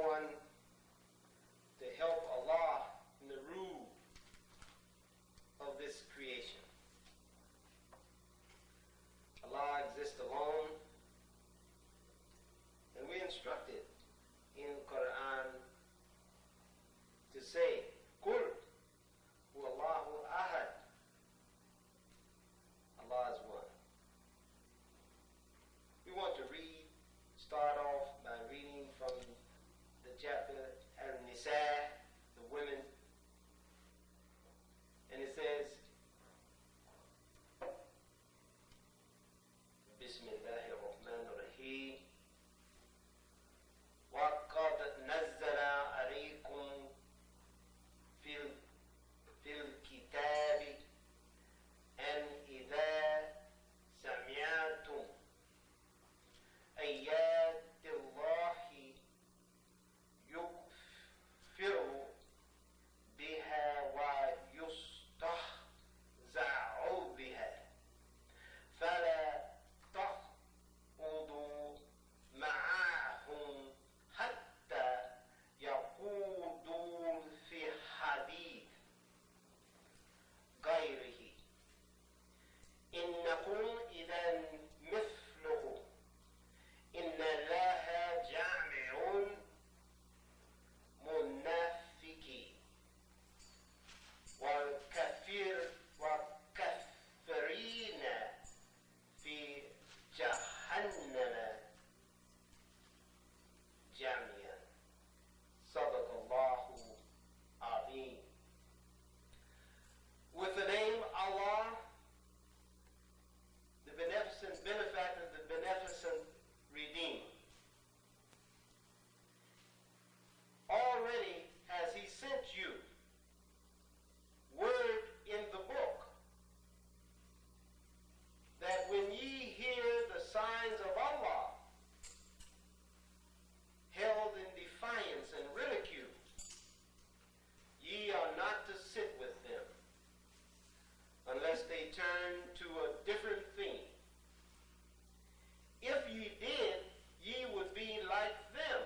one to help Allah in the rule of this creation. Allah exists alone, and we're instructed in Quran to say, Qul huwallahu ahad. Allah is one. We want to start off by reading from the chapter Al-Nisa, the women. And it says, Bismillahir Rahmanir Rahim. وَقَدْ نَزَّلَ عَلَيْكُمْ فِي الْكِتَابِ أَنْ إِذَا سَمِعْتُمْ آيَاتِ اللَّهِ يُكْفَرُ بِهَا وَيُسْتَهْزَأُ بِهَا فَلَا تَقْعُدُوا مَعَهُمْ حَتَّى يَخُوضُوا فِي حَدِيثٍ غَيْرِهِ إِنَّكُمْ إِذًا مِثْلُهُمْ إِنَّ اللَّهَ جَامِعُ الْمُنَافِقِينَ وَالْكَافِرِينَ في جهنم جميعا. صدق الله العظيم. With the name Allah, the beneficent benefactor, the beneficent redeemer. Already has He sent you word in the book, that when ye hear the signs of Allah held in defiance and ridicule, ye are not to sit with them, unless they turn to a different theme. If ye did, ye would be like them,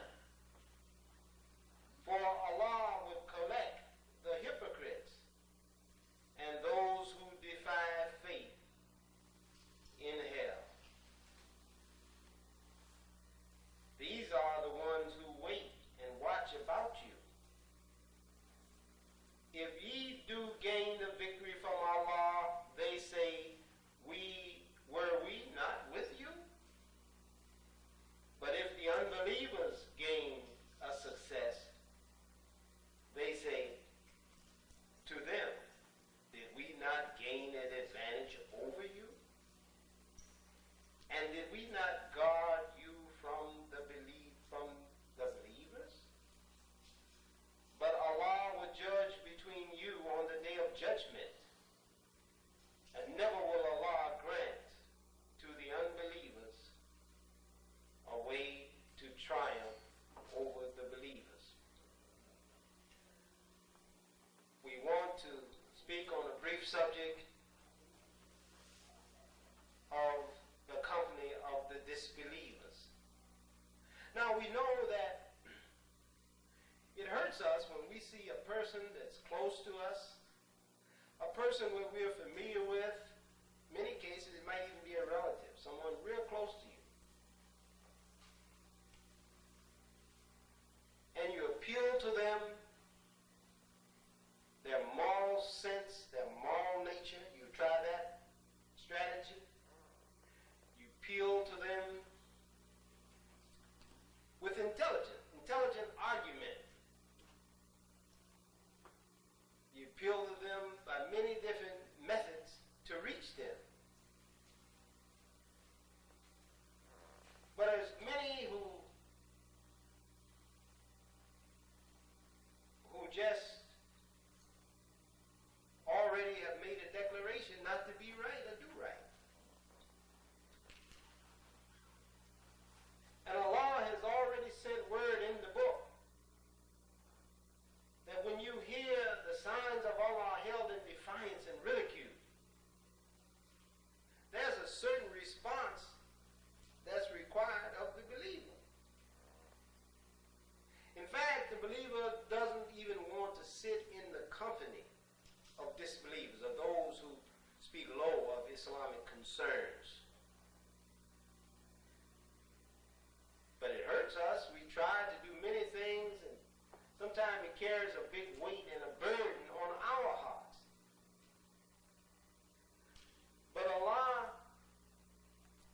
for Allah would collect the hypocrites and those who defy faith in hell. These are the ones who wait and watch about you. If ye do gain the victory from Allah, they say, were we not with you? But if the unbelievers gain a success, they say to them, did we not gain an advantage over you? And did we not guard you from the believers? But Allah will judge between you on the day of judgment, and never will Allah grant to the unbelievers a way to triumph over the believers. We want to speak on a brief subject of the company of the disbelievers. Now we know that it hurts us when we see a person that's close to us, a person that we're familiar with. In many cases, it might even be a relative, someone real close to you. And you appeal to them, their moral sense, their moral nature. You try that strategy. You appeal to them with intelligent argument. You appeal to them by many different methods to reach them. believer doesn't even want to sit in the company of disbelievers, of those who speak low of Islamic concerns. But it hurts us. We try to do many things, and sometimes it carries a big weight and a burden on our hearts. But Allah,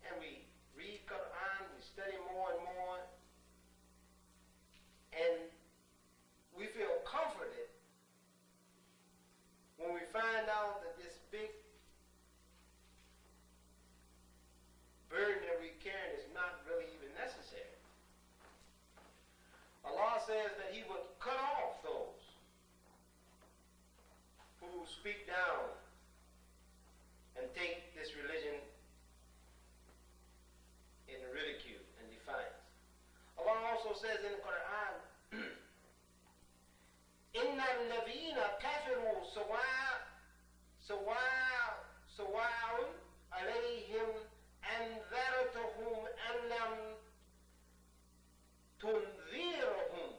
and we read Quran, we study more and more, and we feel comforted when we find out that this big burden that we carry is not really even necessary. Allah says that He would cut off those who speak down and take this religion in ridicule and defiance. Allah also says in the Quran, إِنَّ الَّذِينَ كَفِرُوا سَوَاءٌ عَلَيْهِمْ أَنذَرْتَهُمْ أَمْ لَمْ تُنذِرْهُمْ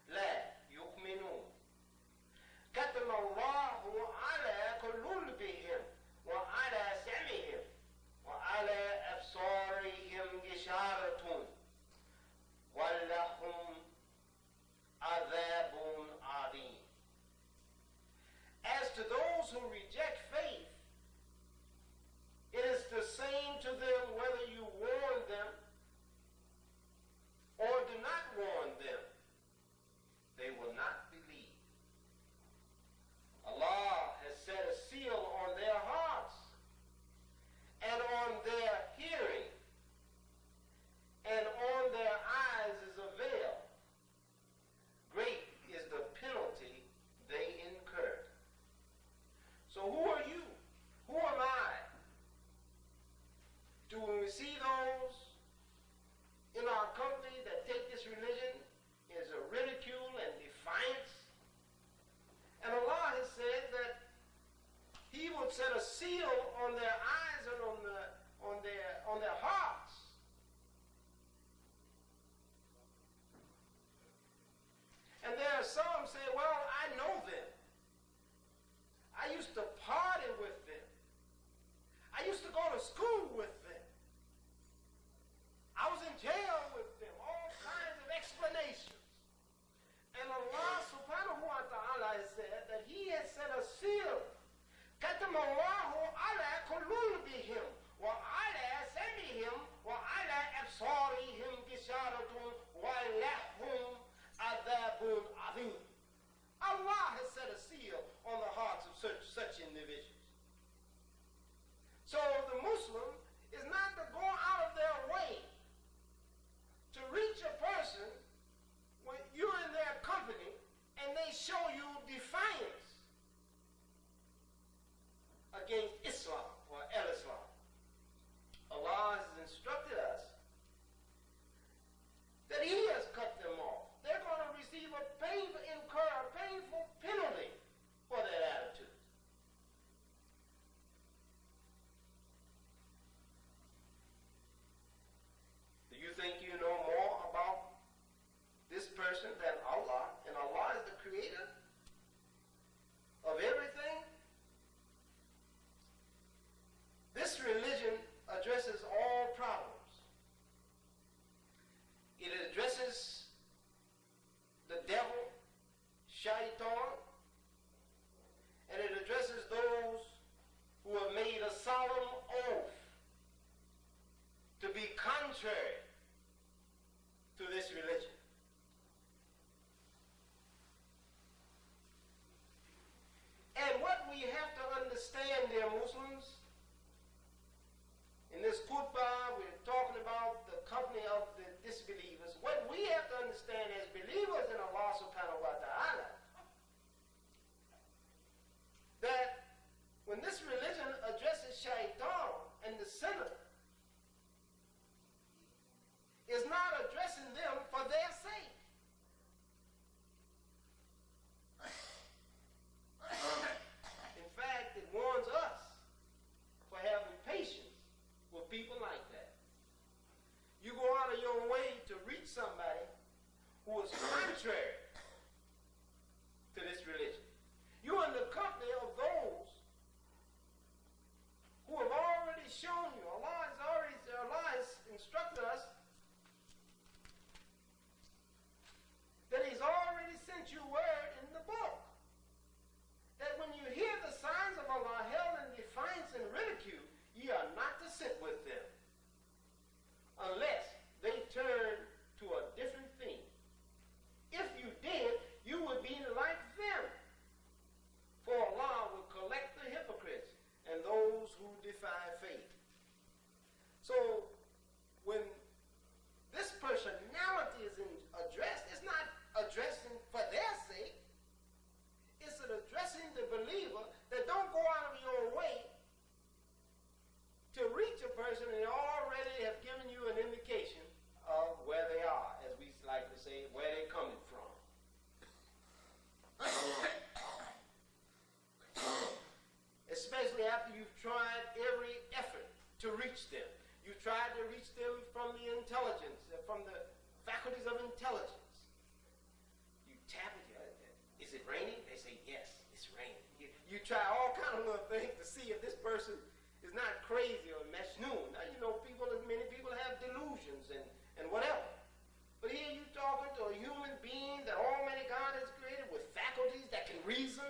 لَا يُؤْمِنُونَ كَتَبَ اللَّهُ عَلَى قُلُوبِهِمْ وَعَلَى سَمْعِهِمْ وَعَلَى أَبْصَارِهِمْ غِشَاوَةٌ وَلَهُمْ عَذَابٌ عَظِيمٌ. As to those who reject faith, it is the same to them whether you warn them or do not warn them. They will not believe. Allah has set a seal on their hearts and on their hearing, and on their eyes is a veil. Great is the penalty they incur. So who are you? Who am I? Do we see those in our company that take this religion as a ridicule and defiance? And Allah has said that He would set a seal on their eyes and on their hearts. And there are some say, well, I know them. I used to party with them. I used to go to school with them. I was in jail with them. All kinds of explanations. And Allah subhanahu wa ta'ala has said that He has set a seal. كَتَمَ اللَّهُ عَلَى قُلُوبِهِمْ وَعَلَى سَمْعِهِمْ وَعَلَى أَبْصَارِهِمْ غِشَاوَةٌ وَلَهُمْ عَذَابٌ عَظِيمٌ. Allah has set a seal on the hearts of such individuals. So the Muslim is not to go out of their way to reach a person when you're in their company and they show you defiance against Islam or al-Islam. Allah has instructed us that He has cut them off. They're going to incur a painful penalty for see if this person is not crazy or mashnoon. Now, you know, many people have delusions and whatever. But here you talking to a human being that Almighty God has created with faculties that can reason.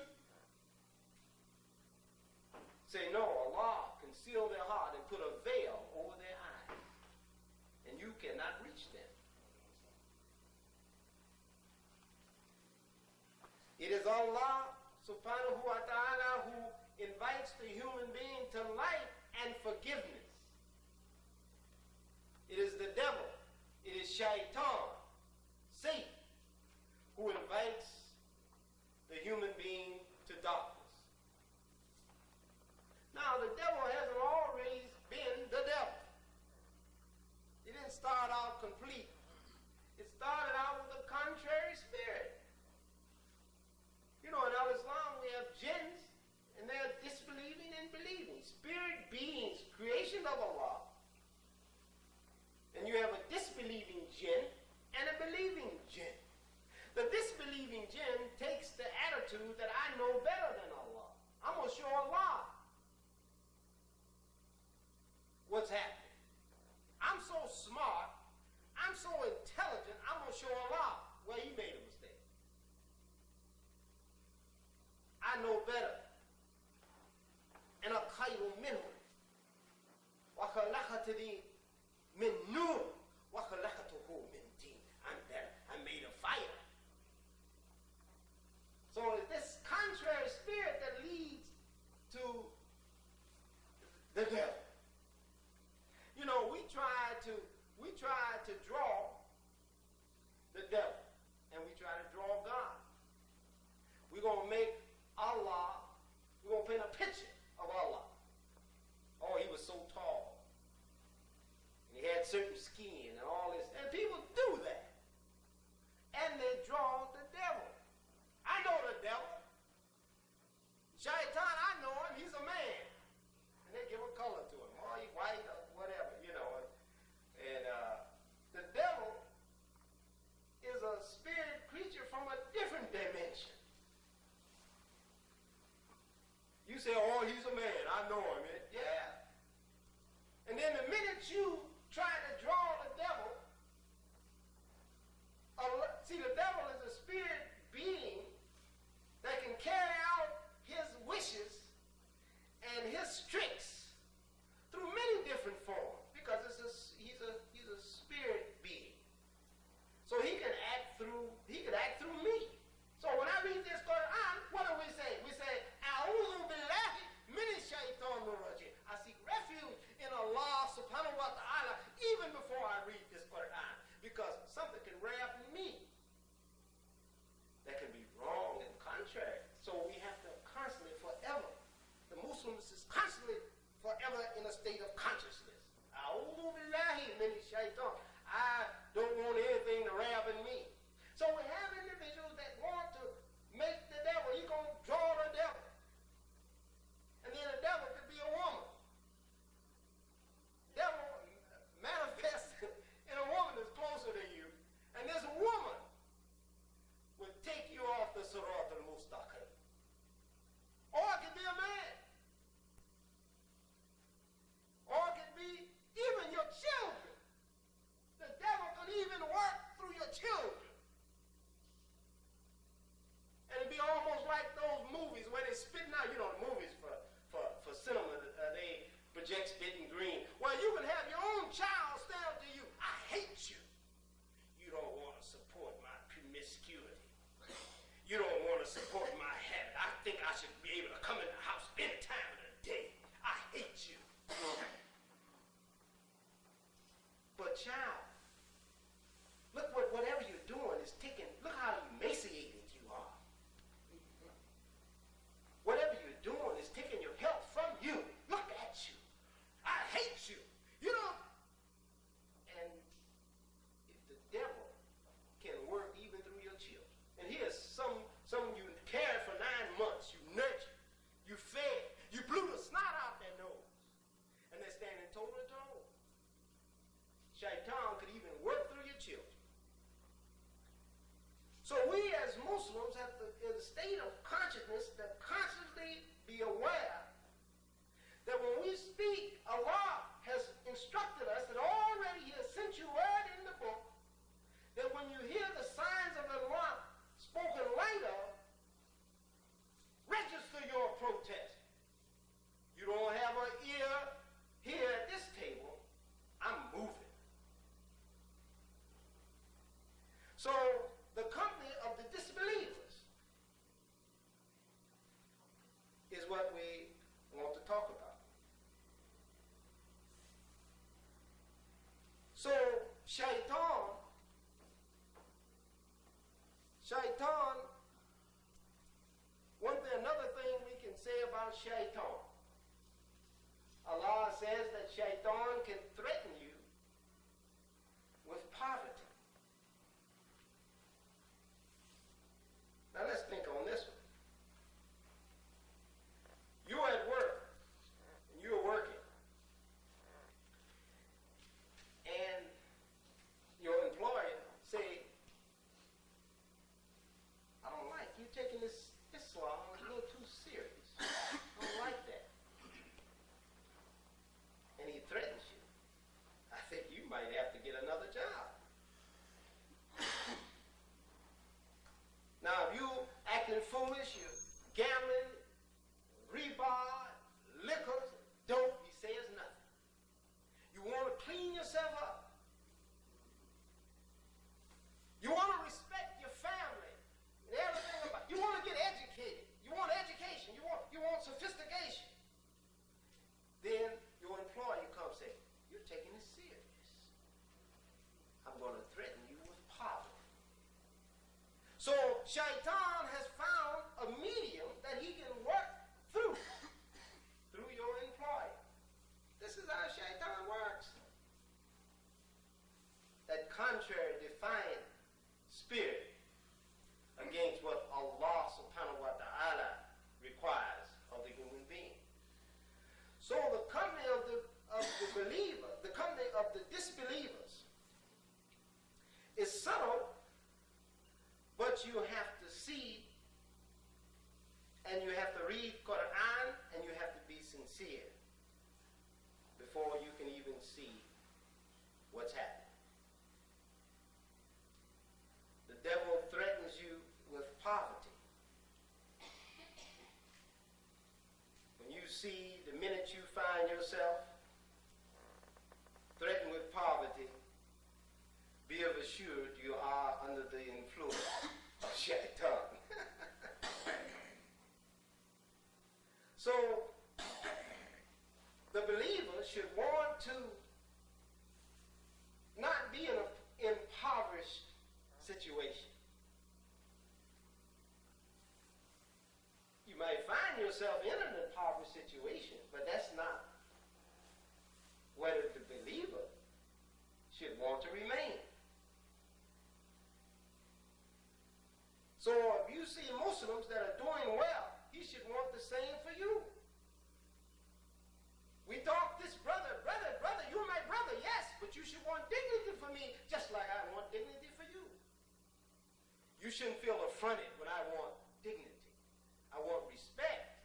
Say, no, Allah can seal their heart and put a veil over their eyes. And you cannot reach them. It is Allah subhanahu wa ta'ala who invites the human being to light and forgiveness. It is the devil. It is shaitan, Satan, who invites the human being to darkness. Now, the devil hasn't always been the devil. It didn't start out complete. It started out with a contrary spirit. You know, in Al-Islam we have jinns, and they're disbelieving and believing. Spirit beings, creation of Allah. And you have a disbelieving jinn and a believing jinn. The disbelieving jinn takes the attitude that I know better than Allah. I'm going to show Allah what's happening. I'm so smart, I'm so intelligent, I'm going to show Allah where he made a mistake. I know better. And a khayru minhu wa khalaqtani min nur wa khalaqtuhu min tin. I'm better. I'm made of fire. So it's this contrary spirit that leads to the devil. You know, we try to draw the devil, and we try to draw God. We're going to make Allah, we're going to paint a picture of Allah. Oh, he was so tall. And he had certain skin and all this. And people do that. And they draw the devil. I know the devil. Shaitan, I know him. He's a man. And they give a color to him. Oh, he's white or whatever, you know. And the devil is a spirit creature from a different dimension. You say, oh, he's a man. I know him. Yeah. And then the minute you try to draw the devil, see, the devil is a spirit being that can carry out his wishes and his tricks through many different forms, because he's a spirit being. So he could act through me. So when I read this Quran, what do we say? We say, A'udhu billahi minash shaitanir rajim. I seek refuge in Allah subhanahu wa ta'ala even before I read this Quran, because something can rear up in me that can be wrong and contrary. So we have to constantly, forever, the Muslims is constantly forever in a state of consciousness. A'udhu billahi minash shaitan. I don't want anything to rear up in me. So we have individuals that want to make the devil, he's going to draw the devil. And then the devil could be a woman. Devil manifests in a woman that's closer to you. And this woman will take you off the Sirat al-Mustaqim. Or it could be a man. Or it could be even your children. The devil could even work through your children. And it'd be almost like those movies where they're spitting out, you know, the movies for cinema, they project spitting green. Well, you can have your own child stand up to you, I hate you. You don't want to support my promiscuity. You don't want to support my habit. I think I should be able to come in the house any time of the day. I hate you. But child, look whatever you're doing is taking, look how emaciated you are. Whatever you're doing is taking your health from you. Look at you. I hate you. You know. And if the devil can work even through your children. And here's some you cared for 9 months. You nurtured. You fed. You blew the snot out their nose. And they're standing toe to toe. Shaitan could even work through your children. So we as Muslims have to, in a state of consciousness, to constantly be aware speak, Allah has instructed us that already He has sent you word in the book that when you hear the signs of Allah spoken later, register your protest. You don't have an ear here at this table. I'm moving. So the company of the disbelievers is what we want to talk about. So shaitan, another thing we can say about shaitan. Allah says that shaitan can threaten you with poverty. Now let's think on this one. You're at work, and you're working, and your employer say, I don't like you taking this Islam a little too serious. I don't like that. And he threatens you. I think you might have to get another job. Now, if you acting foolish, you're gambling, rebar, liquor, dope, he says nothing. You want to clean yourself up. You want to respect your family and everything about. You want to get educated. You want education. You want sophistication. Then your employer comes and says, you're taking this serious. I'm going to threaten you with poverty. So shaitan has found a medium that he can work through your employer. This is how shaitan works. That contrary, defiant spirit against what Allah subhanahu wa ta'ala requires of the human being. So the company of the believer, the company of the disbelievers is subtle, but you have to see and you have to read Quran and you have to be sincere before you can even see what's happening. The devil threatens you with poverty. When you see the minute you find yourself threatened with poverty, be of assured you are under the influence of shaitan. So, the believer should want to not be in an impoverished situation. You might find yourself in an impoverished situation, but that's not where the believer should want to remain. So if you see Muslims that are doing well, he should want the same for you. We thought this brother, you're my brother, yes, but you should want dignity for me just like I want dignity for you. You shouldn't feel affronted when I want dignity. I want respect.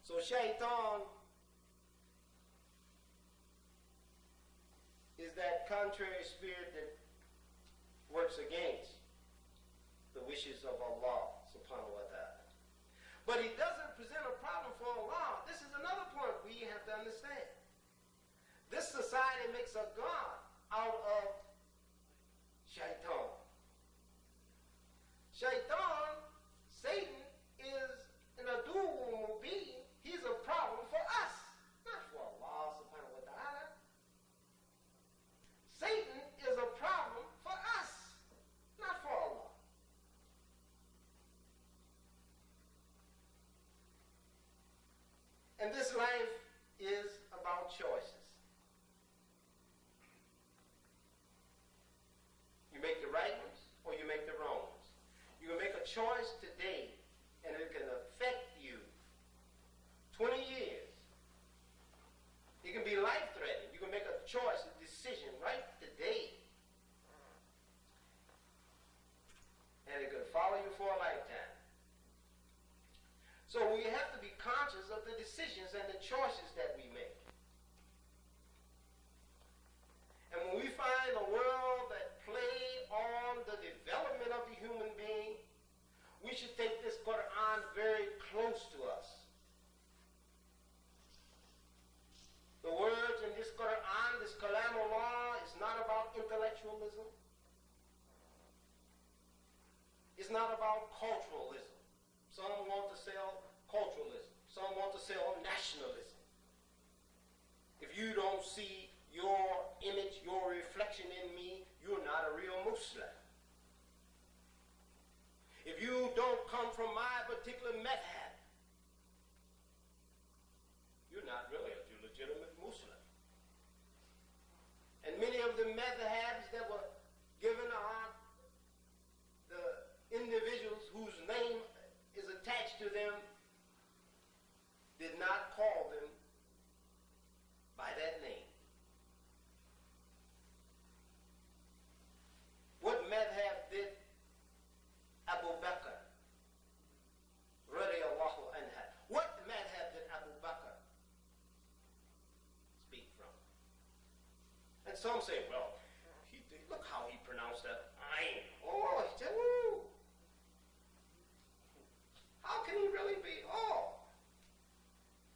So shaitan is that contrary spirit that works against the wishes of Allah subhanahu wa ta'ala. But he doesn't present a problem for Allah. This is another point we have to understand. This society makes a god out of shaitan. Shaitan, Satan, is an adu mubin. He's a problem for us, not for Allah subhanahu wa ta'ala. Satan is a problem for us, not for Allah. And this life is about choices. for a lifetime. So we have to be conscious of the decisions and the choices that we make. And when we find a world that plays on the development of the human being, we should take this Quran very close to us. The words in this Quran, this Kalamullah, is not about intellectualism. It's not about culturalism. Some want to sell culturalism. Some want to sell nationalism. If you don't see your image, your reflection in me, you're not a real Muslim. If you don't come from my particular madhab, you're not really a legitimate Muslim. And many of the madhabs that were given are the individuals whose name is attached to them did not call them by that name. What madhab did Abu Bakr radiyallahu anha? What madhab did Abu Bakr speak from? And some say, well, look how he pronounced that. Ayn. Oh, he said, woo. How can he really be all?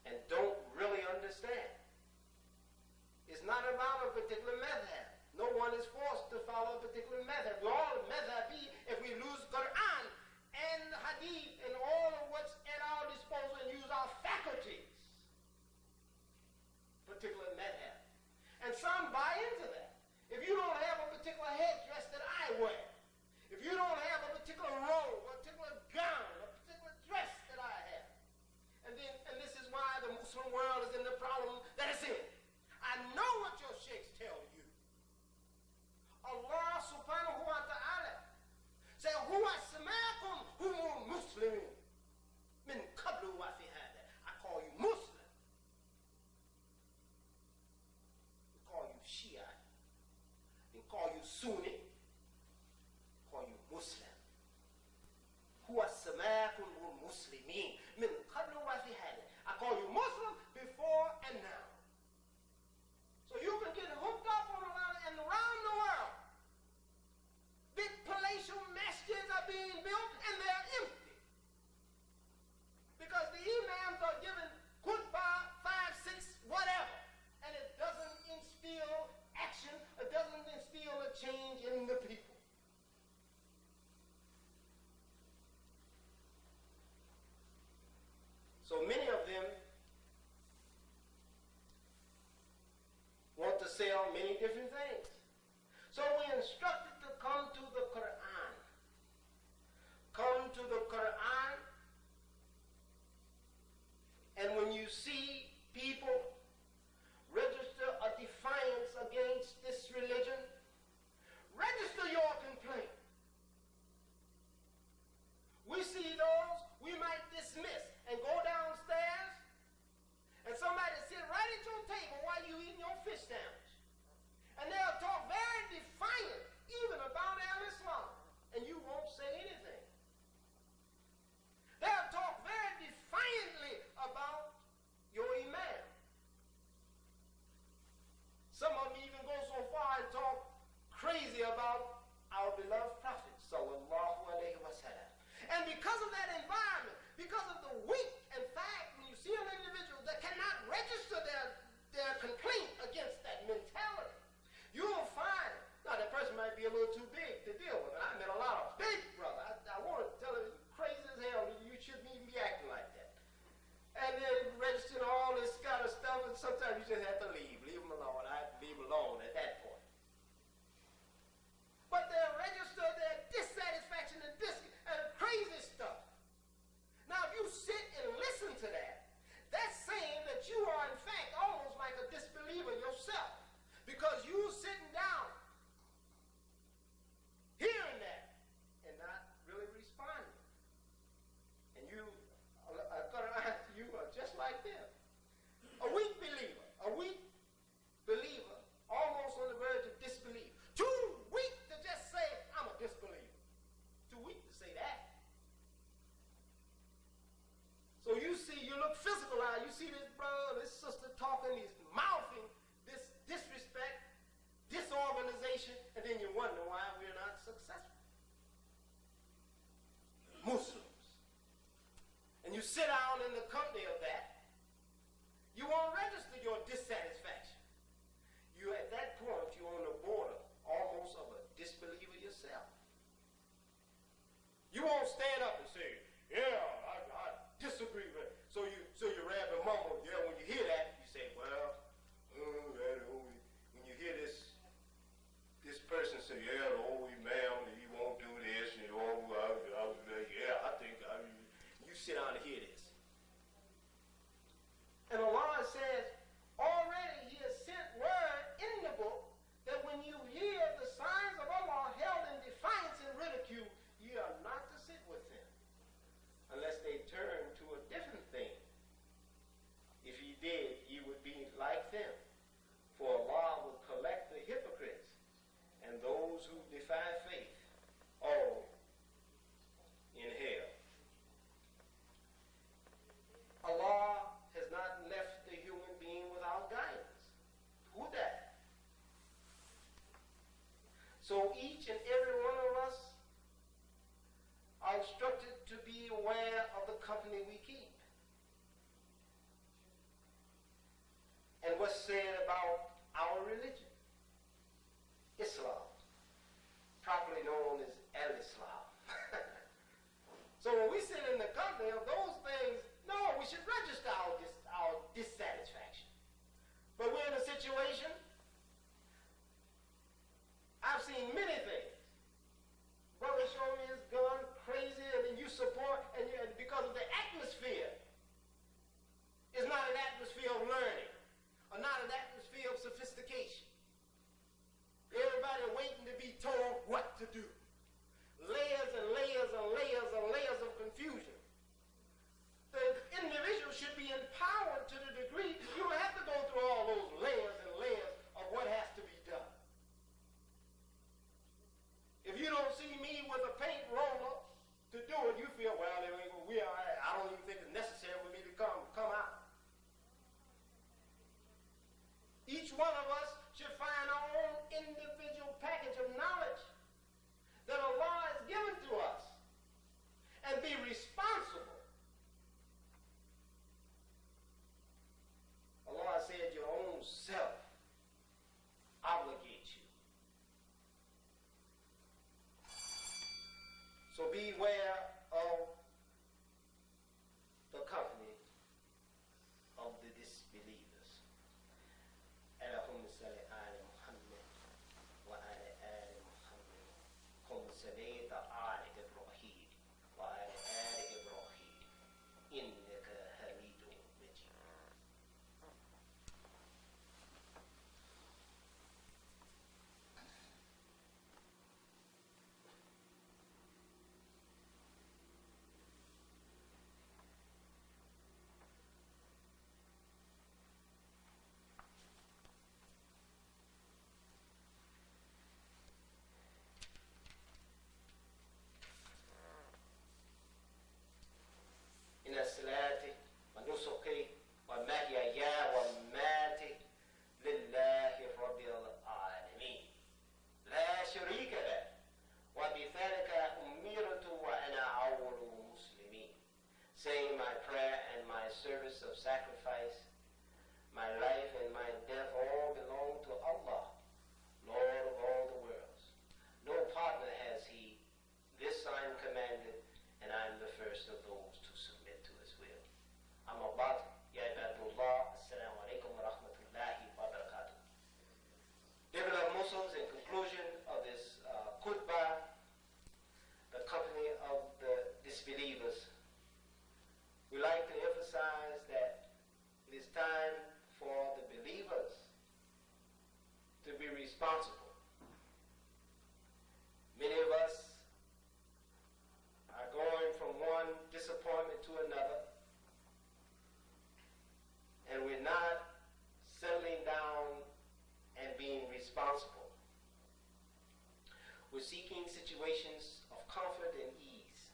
And don't really understand. It's not about a particular madhab. No one is forced to follow a particular madhab. We're all madhabi if we lose Quran and hadith and all of what's at our disposal and use our faculties. Particular madhab. And some buy into that. If you don't have a particular headdress that I wear, if you don't have a particular robe, a particular gown, a particular dress that I have, and this is why the Muslim world is in the problem that it's in. I know what your sheikhs tell you. Allah subhanahu wa ta'ala said, huwa samakum humul muslimin min qablu wa fi hada. I call you Muslim. We call you Shia. We call you Sunni. We call you Muslim. Huwa samakum humul muslimin min qablu wa fi hada. I call you Muslim before and now. So you can get hooked up on a lot and around the world. Big palatial masjids are being built and they're empty. Because the imams are given khutbah, 5, 6, whatever. And it doesn't instill action, it doesn't instill a change in the people. So many of them want to sell many different things. So we're instructed to come to the Quran. Come to the Quran, and when you see people register a defiance against this religion, register your complaint. We see those we might dismiss and go downstairs, and somebody sit right at your table while you eating your fish sandwich. And they'll talk very defiant even about al-Islam, and you won't say anything. They'll talk very defiantly about your Imam. Some of them even go so far and talk crazy about our beloved Prophet sallallahu alaihi wasallam. And because of that environment, because of the weak, in fact, when you see an individual that cannot register their complaint against that mentality, you'll find, now that person might be a little too big to deal with. And I met a lot of big brother. I want to tell him, you crazy as hell, you shouldn't even be acting like that. And then registering all this kind of stuff, and sometimes you just have to leave them alone. I have to leave them alone at that point. But they'll register their dissatisfaction and crazy stuff. Now, if you sit and listen to that, that's saying that you are, in fact, So each and every one of us are instructed to be aware of the company we keep. And what's said about our religion, Islam, properly known as Al-Islam. So when we sit in the company of those things, no, we should register our dissatisfaction. But we're in a situation, I've seen many things. Brother show me his gun, crazy, and then you support, and because of the atmosphere, it's not an atmosphere of learning, or not an atmosphere of sophistication. Everybody waiting to be told what to do. Layers and layers and layers and layers of confusion. The individual should be empowered to the degree you don't have to go through all those layers and layers of what has to be done. If you don't see me with a paint roller to do it, you feel, well, I don't even think it's necessary for me to come out. Each one of us should find our own individual package of knowledge that Allah has given to us and be responsible. Allah said your own self obligates you. So beware of the company of the disbelievers. Allahumma salli ala Muhammad wa ala ali Muhammad. Hum sallaita ala Ibrahim wa ala ali Ibrahim. Innaka hamidun majid. إن صلاتي ونسكي ومحياي ومماتي لله رب العالمين لا شريك له وبذلك أمرت وأنا أول مسلمين. Saying my prayer and my service of sacrifice, my life and my death all belong to Allah, Lord of all the worlds. No partner has he. This I am commanded, and I am the first of those to submit to his will. Amma ba'd, ya ibadullah, assalamu alaikum wa rahmatullahi wa barakatuh. Dear beloved Muslims, in conclusion of this khutbah, the company of the disbelievers, we like to emphasize that it is time for the believers to be responsible. Many of us are going from one disappointment to another, and we're not settling down and being responsible. We're seeking situations of comfort and ease.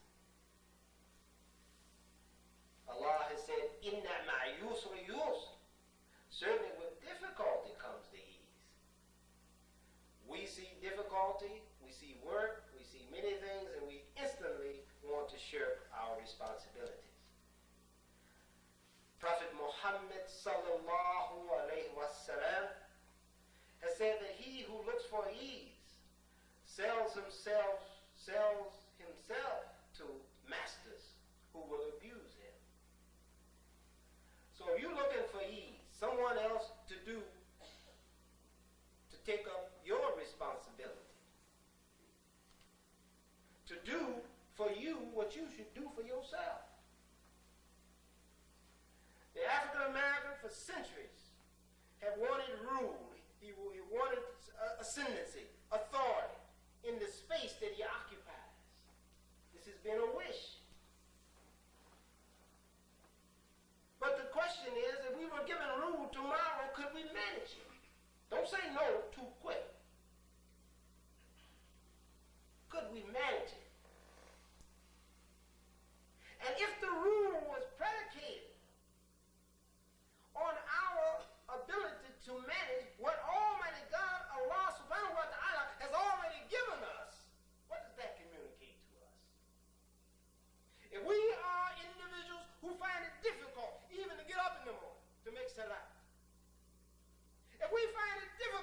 Allah has said, Inna ma'a yusra yusr. Certainly with difficulty comes the ease. We see difficulty, we see work, we see many things, and we instantly want to shirk our responsibilities. Prophet Muhammad sallallahu alayhi wa sallam has said that he who looks for ease sells himself to masters who will abuse him. So if you're looking for ease, someone else to take up your responsibility, to do for you what you should do for yourself. The African American for centuries have wanted rule. He wanted ascendancy, authority in the space that he occupies. This has been a wish. But the question is, if we were given rule tomorrow, could we manage it? Don't say no too quick. Could we manage it? And if the rule was predicated on our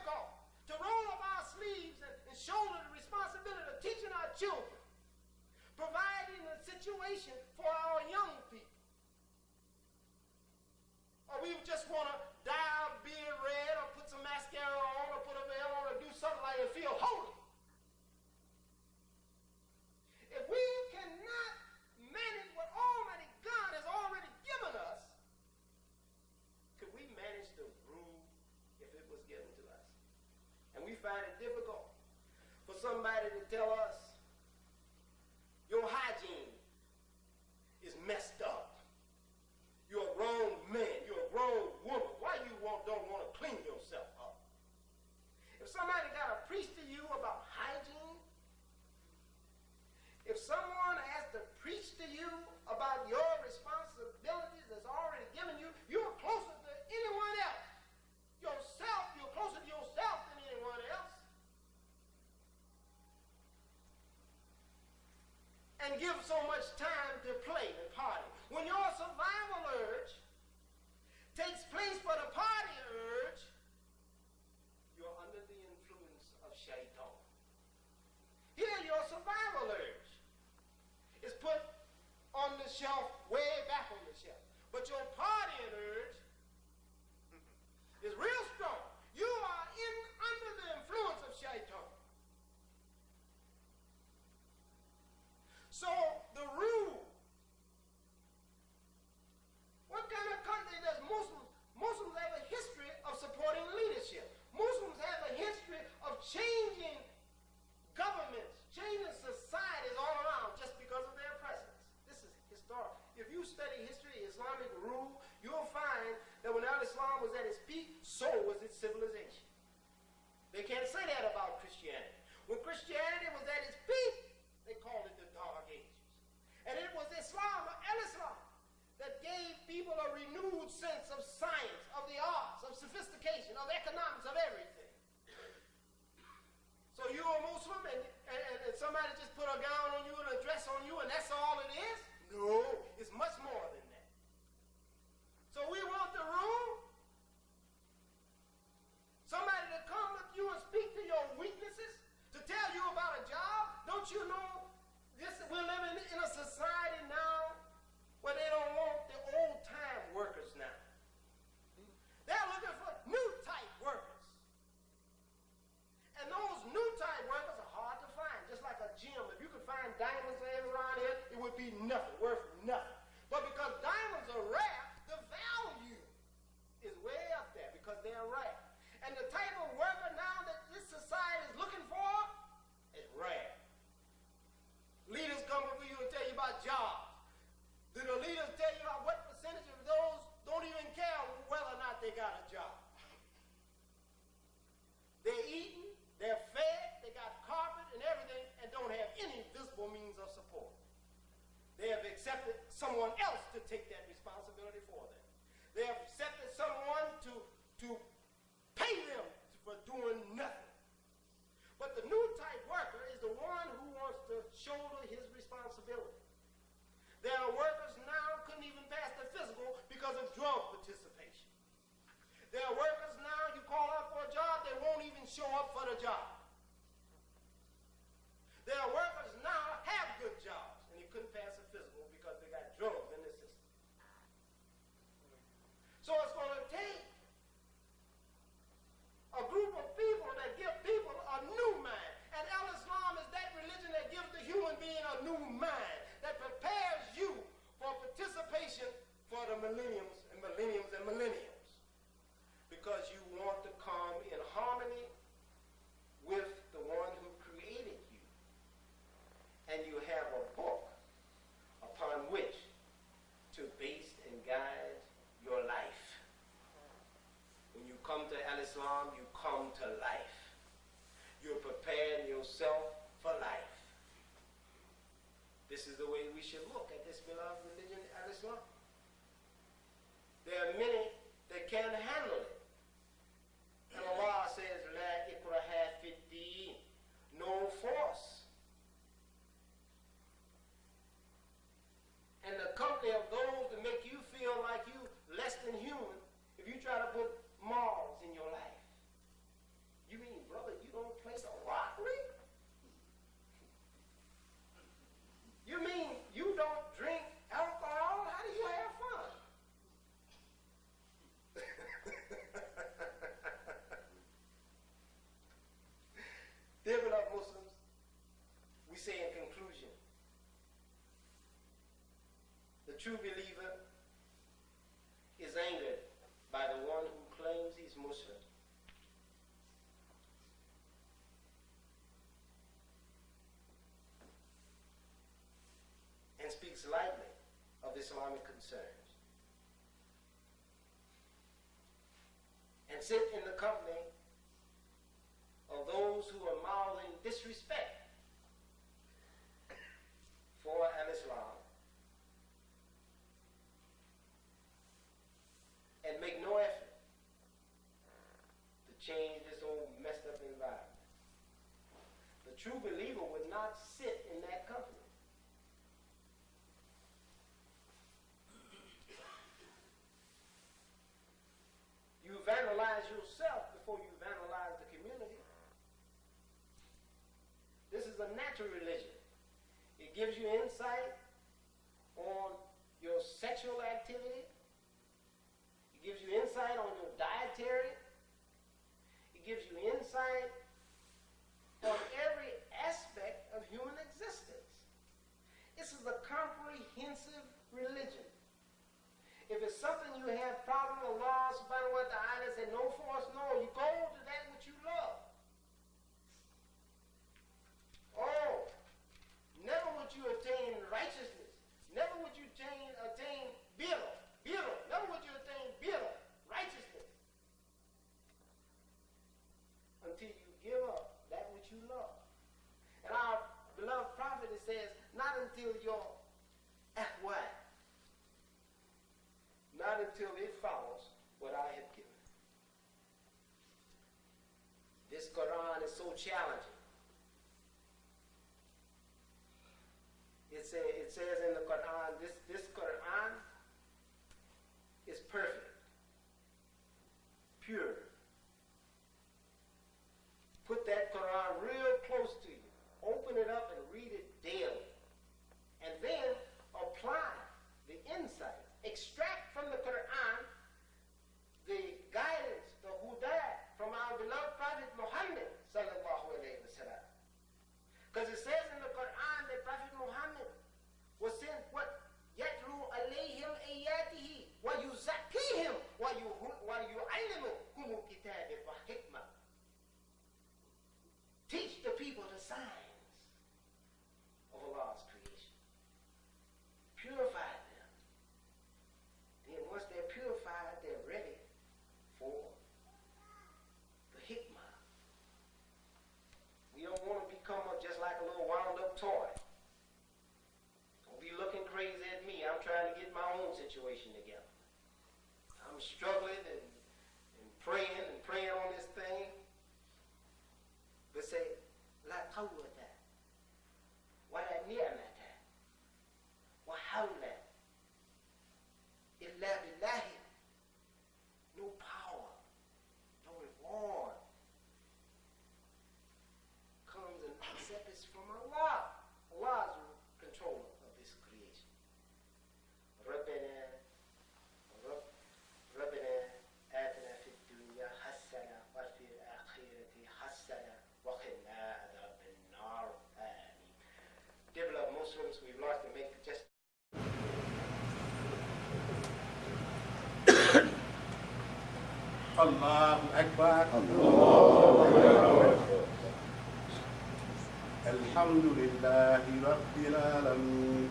difficult to roll up our sleeves and shoulder the responsibility of teaching our children, providing a situation for our young people. Or we just want to dye our beard red or put some mascara on or put a veil on or do something like that and feel holy. If we cannot manage what Almighty God has already given us, could we manage to rule if it was given to us? And we find it difficult for somebody to tell us, your hygiene is messed up. You're a grown man. You're a grown woman. Why you don't want to clean yourself up? If somebody got to preach to you about hygiene, if someone has to preach to you about your responsibilities that's already given you, you're closer to anyone else. Yourself, you're closer to yourself than anyone else. And give so much time to play and party. When your survival urge takes place for the party urge, you're under the influence of shaitan. Here, your survival urge is put on the shelf, way back on the shelf. But your partying urge is real strong. You are under the influence of shaitan. So the rule, what kind of country does Muslims? Muslims have a history of supporting leadership. Muslims have a history of changing governments, changing societies all around just because of their presence. This is historic. If you study history, Islamic rule, you'll find that when Al-Islam was at its peak, so was its civilization. They can't say that about Christianity. When Christianity was at its peak, they called it the Dark Ages. And it was Islam, Al-Islam, that gave people a renewed sense of science, of the arts, of sophistication, of economics, of everything. So you're a Muslim and somebody just put a gown on you and a dress on you and that's all it is? No, it's much more than that. So we want the rule. Somebody to come with you and speak to your weaknesses, to tell you about a job. Don't you know we're living in a society now where they don't want the old-time workers now. They're looking for new-type workers. And those new-type workers are hard to find, just like a gem. If you could find diamonds around here, it would be nothing, worth nothing. But because diamonds are rare, the value is way up there because they're rare. And the type of worker now that this society is looking for is rare. Leaders come up with you and tell you about jobs. Do the leaders tell you what percentage of those don't even care whether or not they got a job? They're eating, they're fed, they got carpet and everything, and don't have any visible means of support. They have accepted someone else to take that responsibility for them. They have accepted someone to pay them for doing nothing. But the new type worker is the one who wants to shoulder his responsibility. There are workers now couldn't even pass the physical because of drug participation. There are workers now, you call out for a job, they won't even show up for the job. There are workers now have good jobs and they couldn't pass the physical because they got drugs in the system. So it's going to take a group of people that give people a new mind. And Al-Islam is that religion that gives the human being a new mind, that prepares you for participation for the millenniums and millenniums and millenniums. Because you want to come in harmony with the one who created you. And you have a book upon which to base and guide your life. When you come to Al-Islam, you come to life. You're preparing yourself for life. This is the way we should look at this beloved religion, Al-Islam. There are many that can't handle it. And Allah says, La ikraha fid-deen, no force. And the company of those that make you feel like you less than human, if you try to put morals in your life, true believer is angered by the one who claims he's Muslim and speaks lightly of Islamic concerns, and sit in the company of those who are mouthing disrespect for al-Islam and make no effort to change this old messed up environment. The true believer would not sit in that company. You vandalize yourself before you vandalize the community. This is a natural religion. It gives you insight on your sexual activity. It gives you insight on your dietary. It gives you insight on every aspect of human existence. This is a comprehensive religion. If it's something you have problem, Allah subhanahu wa ta'ala said, no force, no, you go to that which you love. Oh, never would you attain righteousness. Never would you attain birra. Never would you attain birra, righteousness, until you give up that which you love. And our beloved prophet, it says, not until your ahwal, not until it follows what I have given. This Quran is so challenging. It says in the Quran, this Quran is perfect, pure. Put that Quran real close to you. Open it up and read it daily. And then apply the insight. Extract from the Quran the guidance, the hudah from our beloved Prophet Muhammad sallallahu alayhi wa sallam. Because it says in the Quran that Prophet Muhammad was sent what? Yatlu alayhim ayatihi wa yuzakkihim wa yu'allimuhum kitab wa hikmah. Teach the people the signs of Allah's creation. Purify them. Then once they're purified, they're ready for the hikmah. We don't want to become just like a little wound-up toy. Don't be looking crazy at me. I'm trying to get my own situation together. I'm struggling and praying on this thing. But say, la qawwata wa la ni'mata wa hawla illa billahi. No power, no reward comes and accepts from Allah. Allah is the controller of this creation. ربنا آتنا في الدنيا حسنة وفي الآخرة حسنة وقنا عذاب النار. آمين. Dear beloved Muslims, we've lost to make just الله أكبر. الحمد لله رب العالمين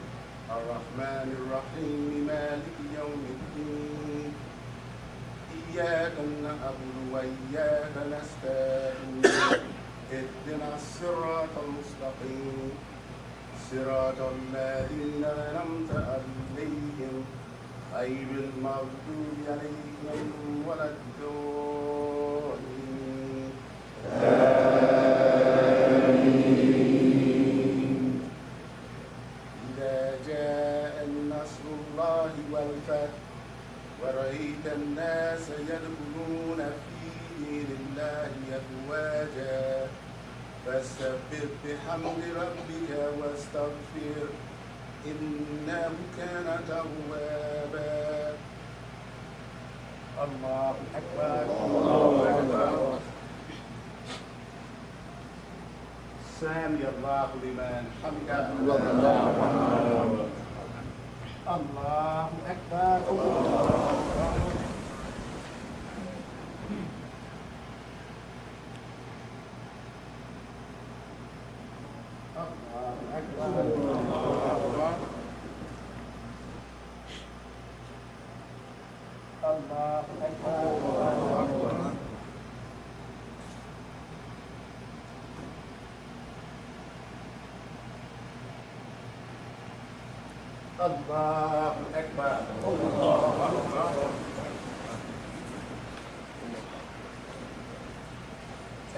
الرحمن الرحيم مالك يوم الدين إياك نعبد وإياك نستعين اهدنا الصراط المستقيم صراط الذين أنعمت عليهم غير المغضوب عليهم ولا الضالين. آمين. إذا جاء نصر الله والفتح ورأيت الناس يدخلون في دين الله أفواجا فسبح بحمد ربك واستغفر إنه كان توابا. الله أكبر. الله أكبر. سامي الله لمن حمده. Allahu Akbar. Allahu Akbar.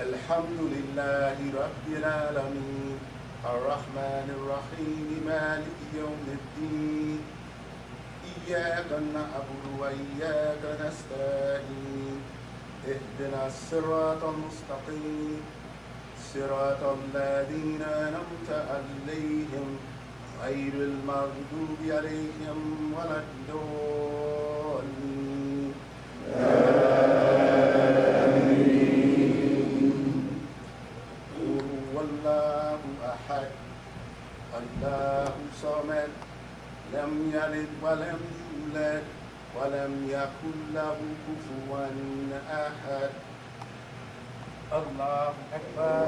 Alhamdulillahi Rabbil Alameen. الرحمن الرحيم مالك يوم الدين إياك نعبد وإياك نستعين اهدنا الصراط المستقيم صراط الذين أنعمت عليهم غير المغضوب عليهم ولا الضالين قل هو الله أحد الله صمد لم يلد ولم يولد ولم يكن له كفوا أحد الله أكبر.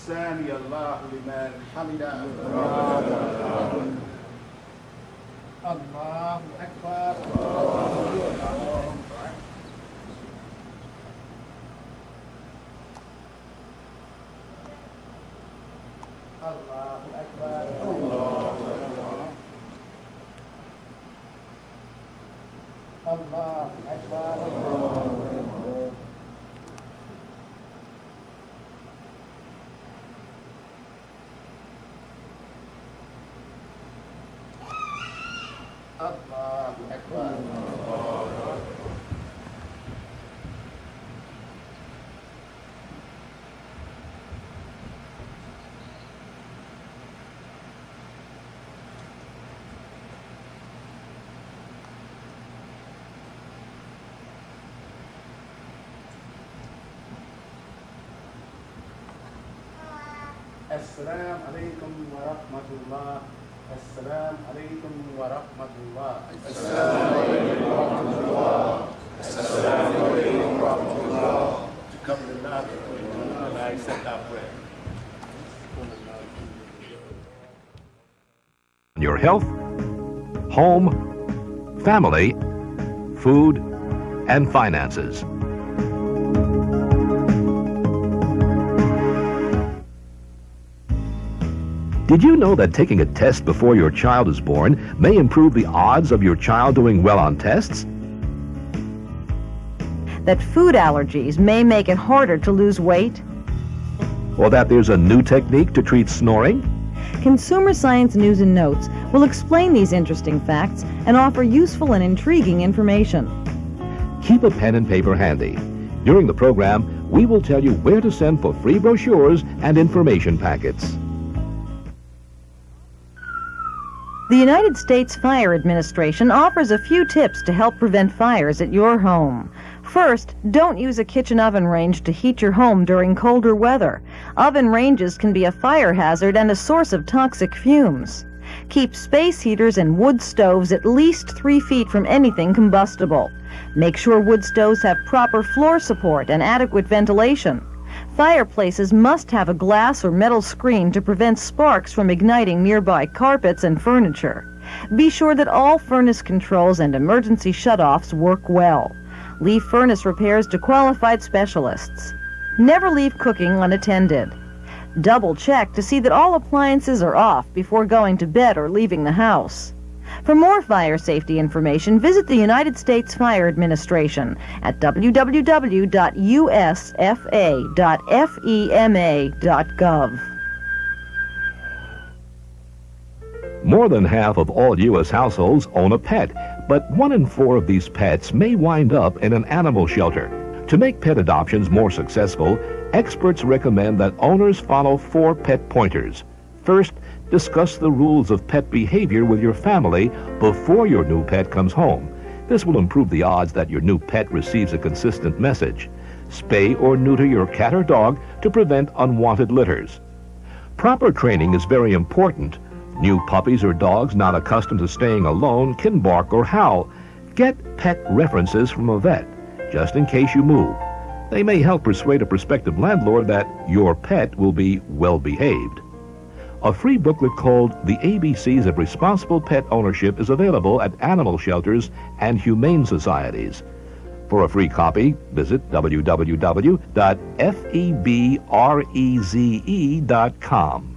سامي الله لمن حمده. الله أكبر. الله أكبر. الله أكبر. الله أكبر. السلام عليكم ورحمة الله. السلام عليكم ورحمة الله. السلام عليكم ورحمة الله. السلام عليكم ورحمة الله. To come to Allah and I accept our prayer. Your health, home, family, food, and finances. Did you know that taking a test before your child is born may improve the odds of your child doing well on tests? That food allergies may make it harder to lose weight? Or that there's a new technique to treat snoring? Consumer Science News and Notes will explain these interesting facts and offer useful and intriguing information. Keep a pen and paper handy. During the program, we will tell you where to send for free brochures and information packets. The United States Fire Administration offers a few tips to help prevent fires at your home. First, don't use a kitchen oven range to heat your home during colder weather. Oven ranges can be a fire hazard and a source of toxic fumes. Keep space heaters and wood stoves at least 3 feet from anything combustible. Make sure wood stoves have proper floor support and adequate ventilation. Fireplaces must have a glass or metal screen to prevent sparks from igniting nearby carpets and furniture. Be sure that all furnace controls and emergency shutoffs work well. Leave furnace repairs to qualified specialists. Never leave cooking unattended. Double check to see that all appliances are off before going to bed or leaving the house. For more fire safety information, visit the United States Fire Administration at www.usfa.fema.gov. More than half of all U.S. households own a pet, but 1 in 4 of these pets may wind up in an animal shelter. To make pet adoptions more successful, experts recommend that owners follow 4 pet pointers. First, discuss the rules of pet behavior with your family before your new pet comes home. This will improve the odds that your new pet receives a consistent message. spay or neuter your cat or dog to prevent unwanted litters. Proper training is very important. New puppies or dogs not accustomed to staying alone can bark or howl. Get pet references from a vet, just in case you move. They may help persuade a prospective landlord that your pet will be well behaved. A free booklet called The ABCs of Responsible Pet Ownership is available at animal shelters and humane societies. For a free copy, visit www.febreze.com.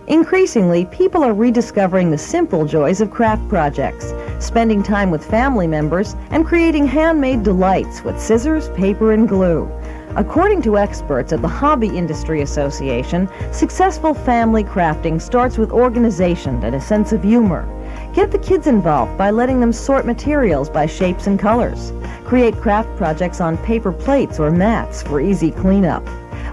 Increasingly, people are rediscovering the simple joys of craft projects, spending time with family members, and creating handmade delights with scissors, paper, and glue. According to experts at the Hobby Industry Association, successful family crafting starts with organization and a sense of humor. Get the kids involved by letting them sort materials by shapes and colors. Create craft projects on paper plates or mats for easy cleanup.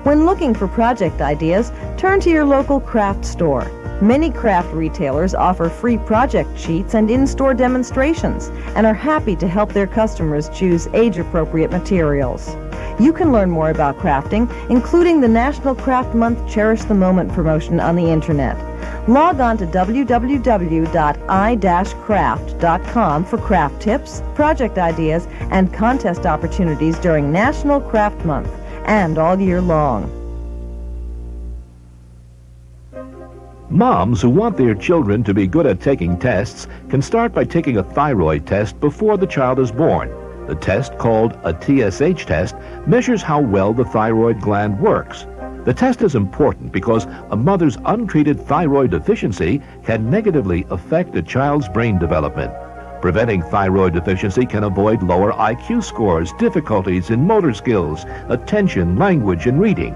When looking for project ideas, turn to your local craft store. Many craft retailers offer free project sheets and in-store demonstrations and are happy to help their customers choose age-appropriate materials. You can learn more about crafting, including the National Craft Month Cherish the Moment promotion on the Internet. Log on to www.i-craft.com for craft tips, project ideas, and contest opportunities during National Craft Month and all year long. Moms who want their children to be good at taking tests can start by taking a thyroid test before the child is born. The test, called a TSH test, measures how well the thyroid gland works. The test is important because a mother's untreated thyroid deficiency can negatively affect a child's brain development. Preventing thyroid deficiency can avoid lower IQ scores, difficulties in motor skills, attention, language, and reading.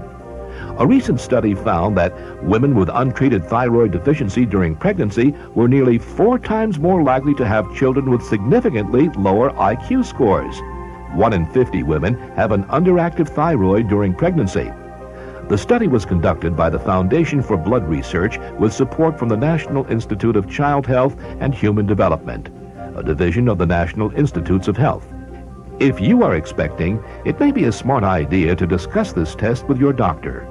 A recent study found that women with untreated thyroid deficiency during pregnancy were nearly 4 times more likely to have children with significantly lower IQ scores. 1 in 50 women have an underactive thyroid during pregnancy. The study was conducted by the Foundation for Blood Research with support from the National Institute of Child Health and Human Development, a division of the National Institutes of Health. If you are expecting, it may be a smart idea to discuss this test with your doctor.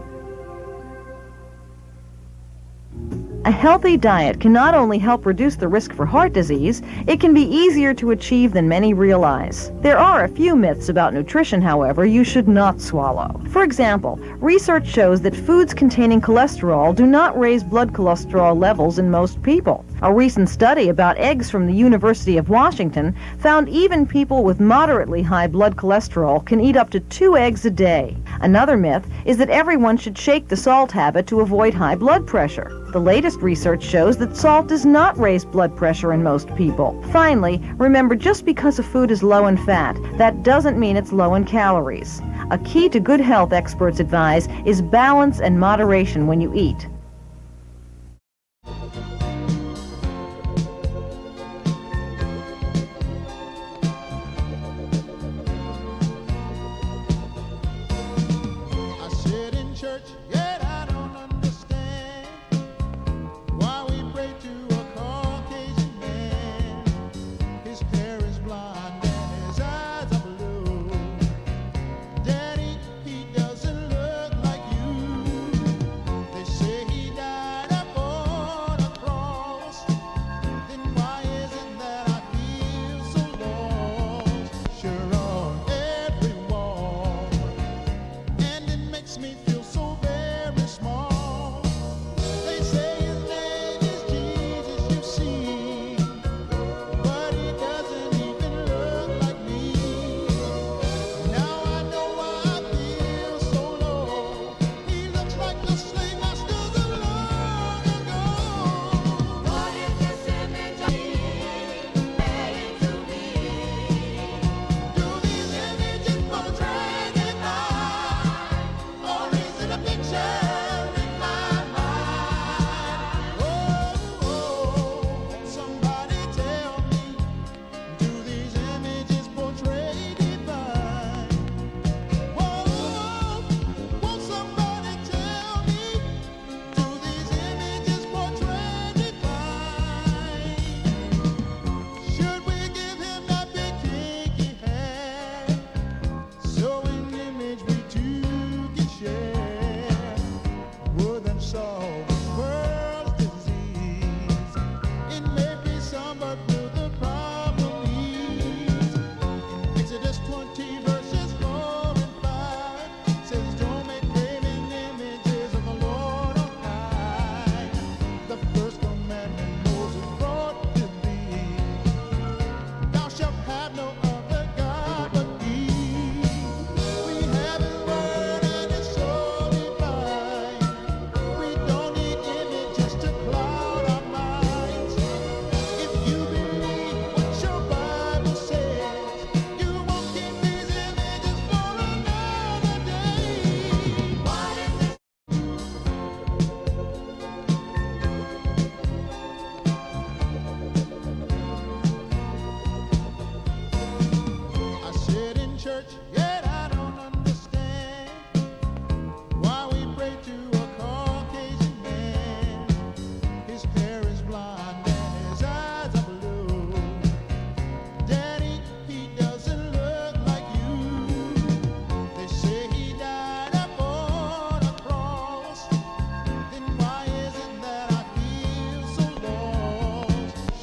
A healthy diet can not only help reduce the risk for heart disease, it can be easier to achieve than many realize. There are a few myths about nutrition, however, you should not swallow. For example, research shows that foods containing cholesterol do not raise blood cholesterol levels in most people. A recent study about eggs from the University of Washington found even people with moderately high blood cholesterol can eat up to 2 eggs a day. Another myth is that everyone should shake the salt habit to avoid high blood pressure. The latest research shows that salt does not raise blood pressure in most people. Finally, remember, just because a food is low in fat, that doesn't mean it's low in calories. A key to good health, experts advise, is balance and moderation when you eat. Say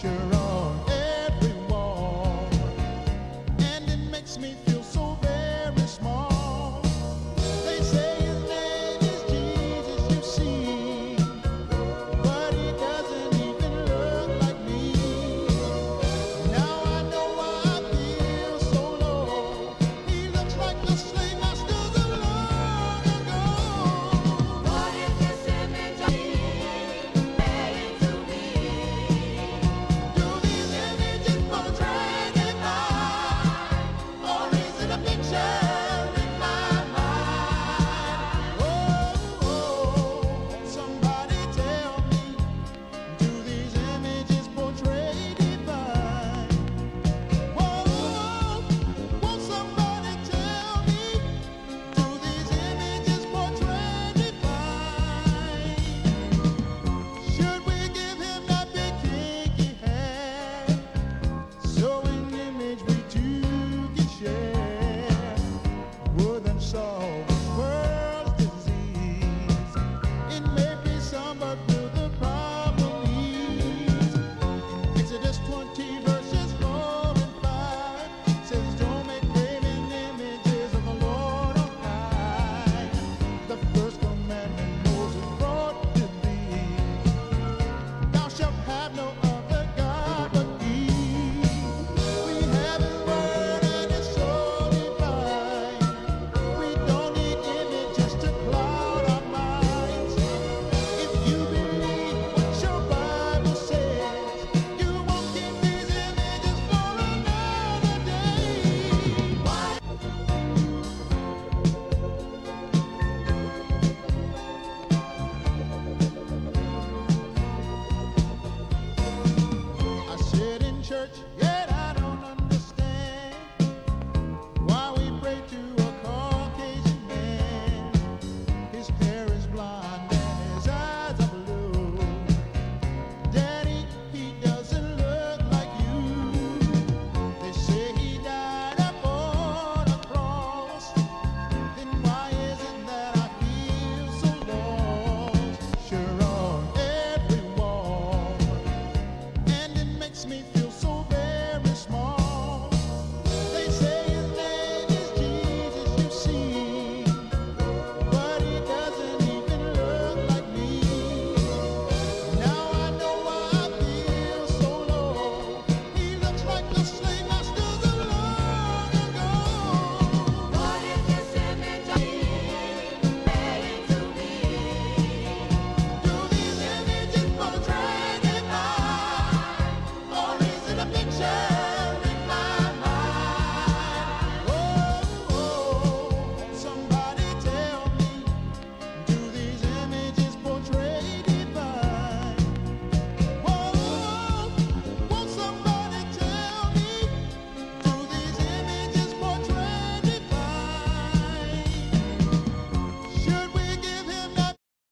picture